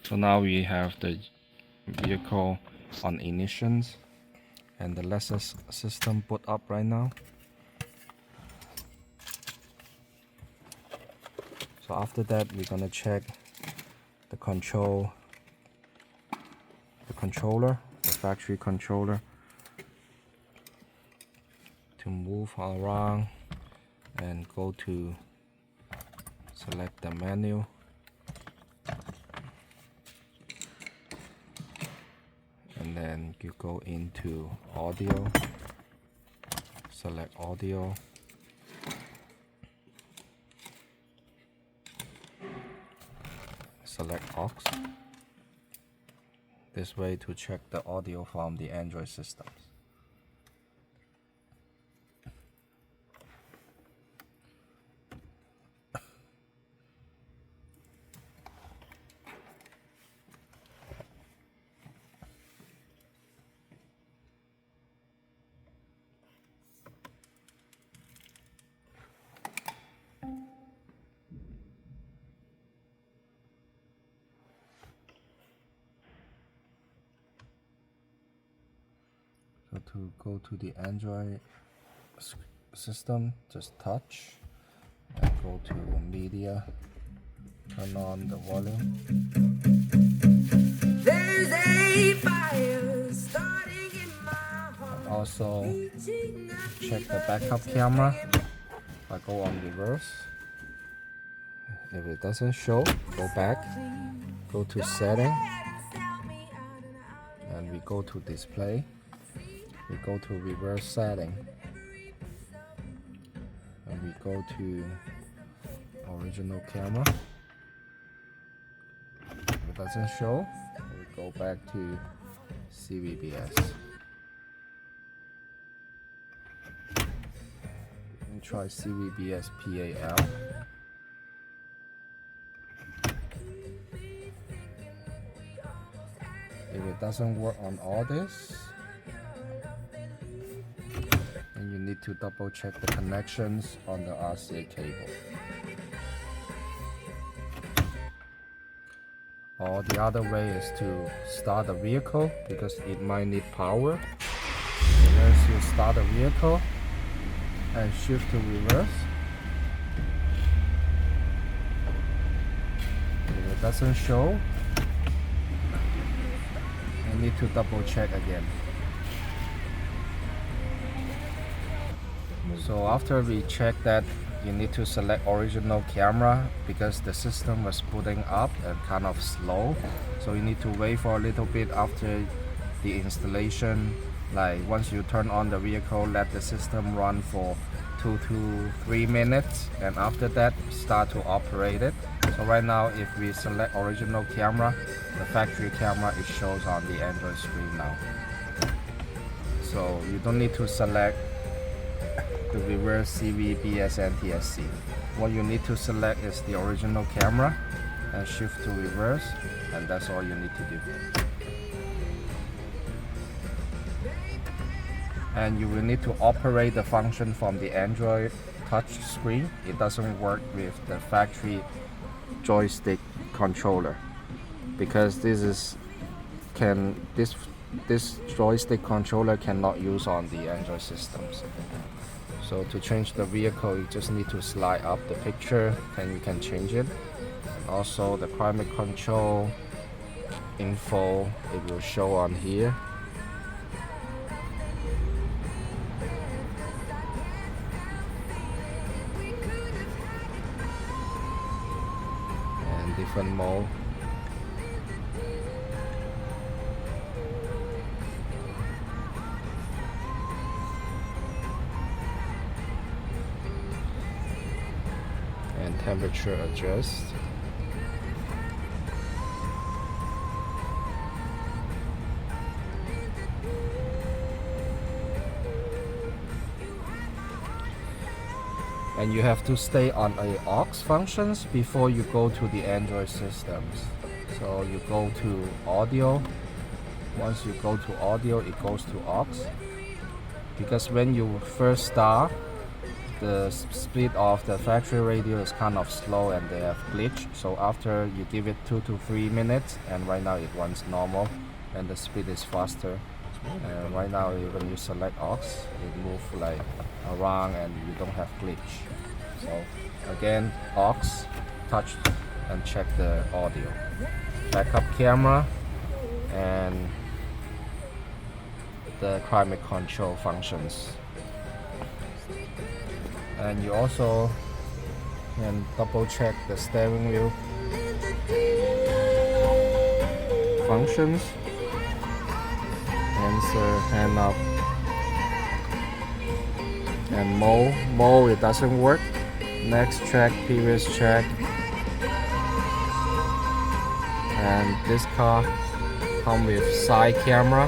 So now we have the vehicle on ignitions and the Lexus system boot up right now. So after that, we're gonna check the controller, the factory controller, to move around and go to select the menu. And then you go into audio, select audio, select aux. This way to check the audio from the Android systems. So to go to the Android system, just touch and go to media, turn on the volume. There's a fire starting in my heart. And also check the backup camera. If I go on reverse, if it doesn't show, go back, go to setting, and we go to display. We go to reverse setting, and we go to original camera. If it doesn't show, we go back to CVBS. And try CVBS PAL. If it doesn't work on all this, and you need to double check the connections on the RCA cable. Or the other way is to start the vehicle, because it might need power. And once you start the vehicle and shift to reverse, if it doesn't show, you need to double check again. So after we check that, you need to select original camera, because the system was booting up and kind of slow. So you need to wait for a little bit after the installation. Like once you turn on the vehicle, let the system run for 2 to 3 minutes, and after that start to operate it. So right now, if we select original camera, the factory camera, it shows on the Android screen now. So you don't need to select the reverse CVBS NTSC. What you need to select is the original camera and shift to reverse, and that's all you need to do. And you will need to operate the function from the Android touch screen. It doesn't work with the factory joystick controller, because this joystick controller cannot use on the Android systems. So to change the vehicle, you just need to slide up the picture, and you can change it. And also the climate control info, it will show on here. And different mode. And temperature adjust. And you have to stay on a aux functions before you go to the Android systems. So you go to audio. Once you go to audio, it goes to aux. Because when you first start, the speed of the factory radio is kind of slow and they have glitch. So after you give it 2 to 3 minutes, and right now it runs normal and the speed is faster. And right now when you select aux, it moves like around and you don't have glitch. So again, aux, touch and check the audio. Backup camera and the climate control functions. And you also can double check the steering wheel functions. Answer, hand up, and mode it doesn't work. Next check, previous check. And this car comes with side camera.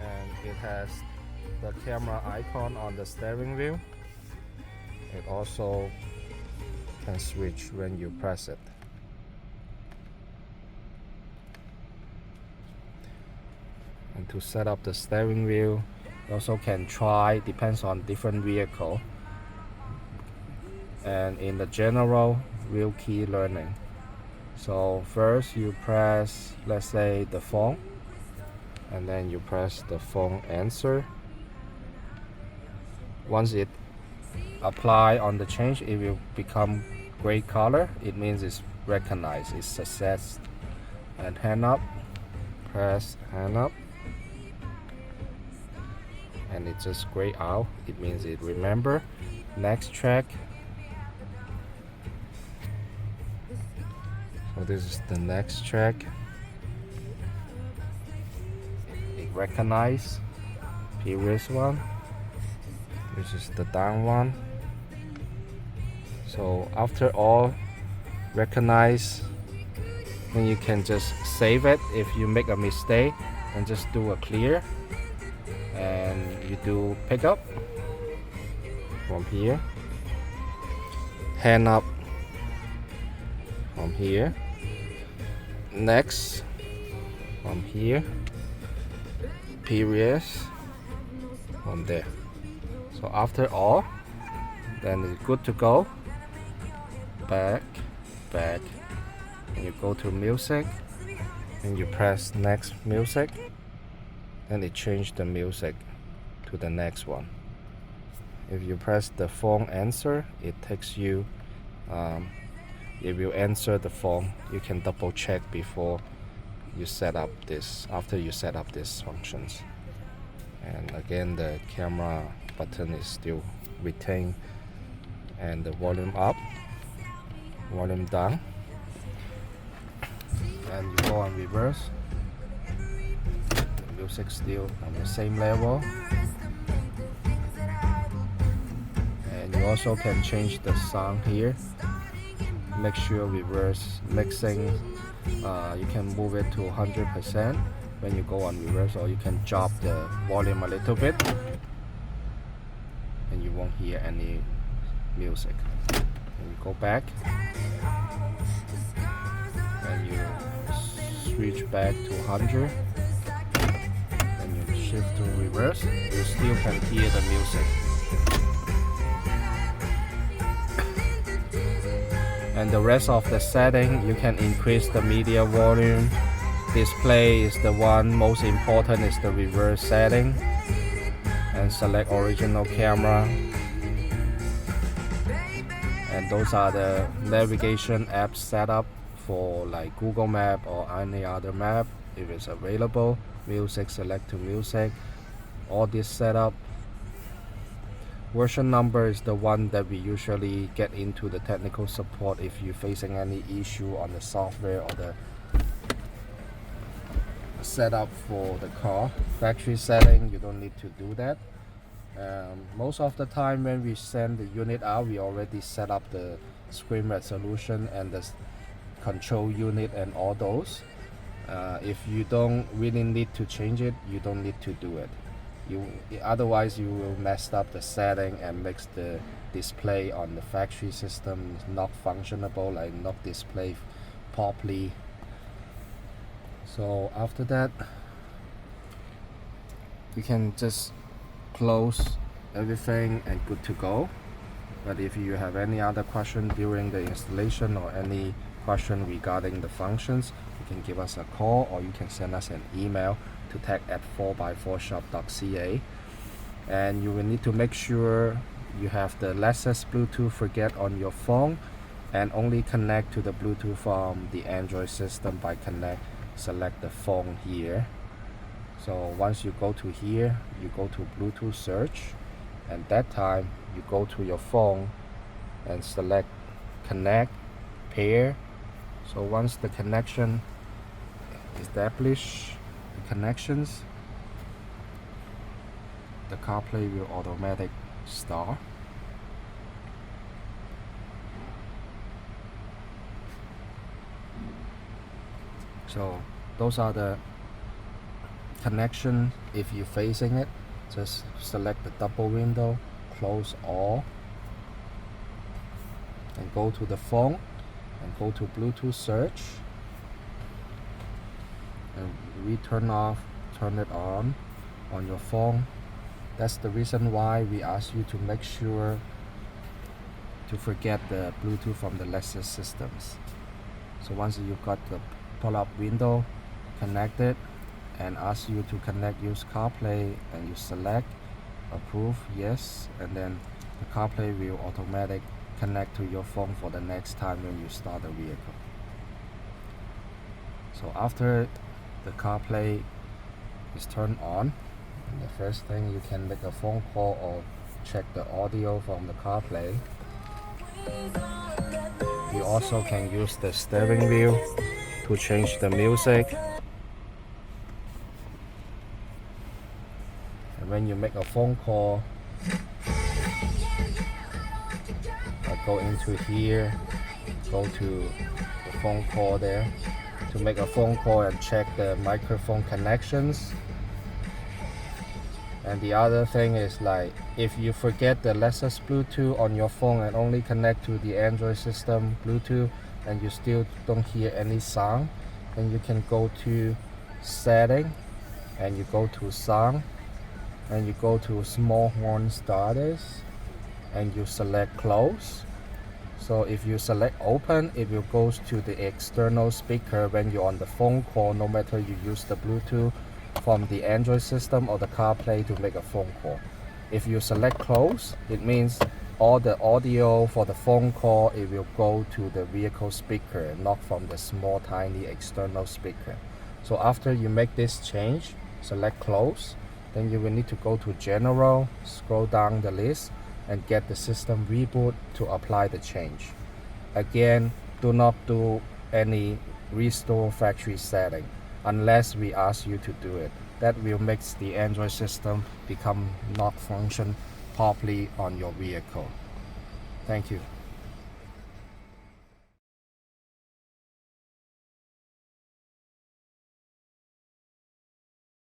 And it has the camera icon on the steering wheel. It also can switch when you press it. And to set up the steering wheel, you also can try, depends on different vehicle. And in the general, wheel key learning. So first you press, let's say, the phone, and then you press the phone answer. Once it apply on the change, it will become gray color. It means it's recognized, it's success. And hand up, press hand up, and it just gray out. It means it remember. Next check. So this is the next check. It recognize previous one, which is the down one. So after all recognize, then you can just save it. If you make a mistake, and just do a clear, and you do pickup from here, hand up from here, next from here, previous from there. So after all, then it's good to go. Back, and you go to music, and you press next music, and it changed the music to the next one. If you press the phone answer, it takes you, if you answer the phone, you can double check before you set up this, after you set up these functions. And again, the camera button is still retained, and the volume up, volume down, and you go on reverse. The music still on the same level, and you also can change the sound here. Make sure reverse mixing, you can move it to 100% when you go on reverse, or you can drop the volume a little bit and you won't hear any music. And you go back and you switch back to 100 and you shift to reverse, you still can hear the music. And the rest of the setting, you can increase the media volume. Display is the one most important, is the reverse setting, and select original camera. And those are the navigation apps setup for like Google Map or any other map if it's available. Music, select to music, all this setup. Version number is the one that we usually get into the technical support if you're facing any issue on the software or the setup for the car. Factory setting, you don't need to do that. Most of the time when we send the unit out, we already set up the screen resolution and the control unit and all those. If you don't really need to change it, you don't need to do it. Otherwise you will mess up the setting and makes the display on the factory system not functionable, like not display properly. So after that, you can just close everything and good to go. But if you have any other question during the installation or any question regarding the functions, you can give us a call or you can send us an email to tech@4x4Shop.ca. And you will need to make sure you have the Lexus Bluetooth forget on your phone and only connect to the Bluetooth from the Android system by select the phone here. So once you go to here, you go to Bluetooth search, and that time you go to your phone and select connect pair. So once the connection establish the connections, the CarPlay will automatic start. So those are the connection. If you're facing it, just select the double window, close all, and go to the phone and go to Bluetooth search, and we turn it on your phone. That's the reason why we ask you to make sure to forget the Bluetooth from the Lexus systems. So once you got the pull-up window connected and ask you to connect use CarPlay, and you select approve yes, and then the CarPlay will automatic connect to your phone for the next time when you start the vehicle. So after the CarPlay is turned on, the first thing you can make a phone call or check the audio from the CarPlay. You also can use the steering wheel to change the music. And when you make a phone call, go into here, go to the phone call there to make a phone call and check the microphone connections. And the other thing is, like, if you forget the Lexus Bluetooth on your phone and only connect to the Android system Bluetooth and you still don't hear any sound, then you can go to setting and you go to sound and you go to small horn starters and you select close. So if you select open, it will go to the external speaker when you're on the phone call, no matter you use the Bluetooth from the Android system or the CarPlay to make a phone call. If you select close, it means all the audio for the phone call, it will go to the vehicle speaker, not from the small tiny external speaker. So after you make this change, select close, then you will need to go to general, scroll down the list and get the system reboot to apply the change. Again, do not do any restore factory setting unless we ask you to do it. That will make the Android system become not function properly on your vehicle. Thank you.